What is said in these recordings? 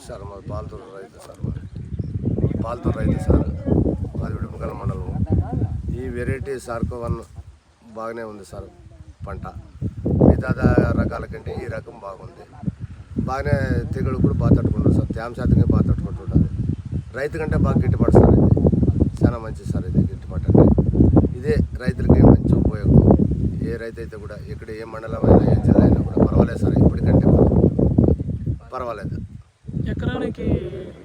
Sir మాది పాలతూరు రైతు sir, పాలతూరు రైతు సార్, మాది విడుపుగల మండలం. ఈ వెరైటీ సార్కో 1 బాగానే ఉంది సార్. పంట మిగతా రకాల కంటే ఈ రకం బాగుంది. బాగానే తెగులు కూడా బాగా తట్టుకుంటుంది సార్. తేమ శాతంగా బాగా తట్టుకుంటుంటుంది. రైతు కంటే బాగా గిట్టుబాటు సార్. ఇది చాలా మంచిది సార్. ఇది గిట్టుబాటు అంటే ఇదే రైతులకి మంచి ఉపయోగం. ఏ రైతు అయితే కూడా ఇక్కడ ఏ మండలం అయినా ఏ జిల్లా అయినా కూడా పర్వాలేదు సార్. ఇప్పటికంటే పర్వాలేదు. ఎకరానికి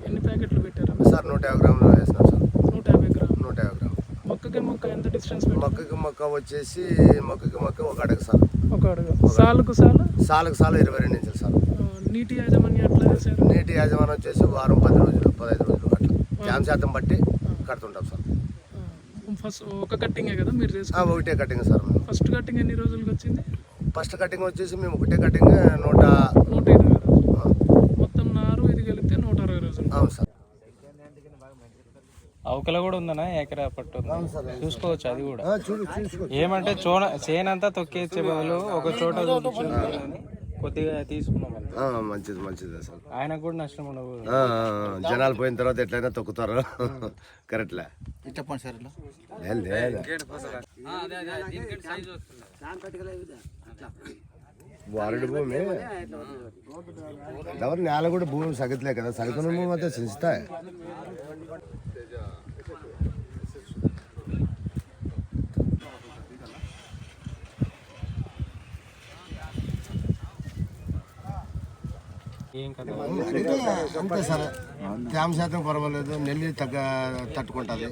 ఎన్ని ప్యాకెట్లు పెట్టారు సార్? 150 గ్రాములు వేసినాం సార్. 150 గ్రాములు. 150 గ్రాములు. మొక్కకి మొక్క ఎంత డిస్టెన్స్? మొక్కకి మొక్క వచ్చేసి మొక్కకి మొక్క 1 అడుగు సార్. 1 అడుగు. సాలుకు సాలు? సాలుకు సాలు 22 ఇంచులు సార్. నీటి యాజమాన్యం ఎట్లా చేశారు? నీటి యాజమాన్యం వచ్చేసి వారం 10 రోజులు 15 రోజులు అట్లా తేమ శాతం బట్టి కడుతుంటాం సార్. ఫస్ట్ ఒక కట్టింగే కదా మీరు చేసుకున్నారు? ఒకటే కటింగ్ సార్. ఫస్ట్ కటింగ్ ఎన్ని రోజులకి వచ్చింది? ఫస్ట్ కటింగ్ వచ్చేసి మేము ఒకటే కటింగ్ 120 రోజులు. మొత్తం నారు ఇది కలిపితే 160 రోజులు. అవును సార్. అవకల కూడా ఉందనా? ఎకరా పట్టు చూసుకోవచ్చు. అది కూడా చూసుకో. ఏమంటే చేనంతా తొక్కేచ్చే బదులు ఒక చోట కొద్దిగా తీసుకున్నాం. మంచిది మంచిది అసలు. ఆయనకు కూడా నష్టం ఉండదు. జనాలు పోయిన తర్వాత ఎట్లయినా తొక్కుతారు. కరెక్ట్లే. చెప్పండి సార్. వారడి భూమి ఎవరు నేల కూడా భూమి సగతులే కదా. సగతున్న భూమి అయితే సించుతాయి. అంతే సార్. తేమ శాతం పర్వాలేదు. నెల్లి తట్టుకుంటుంది.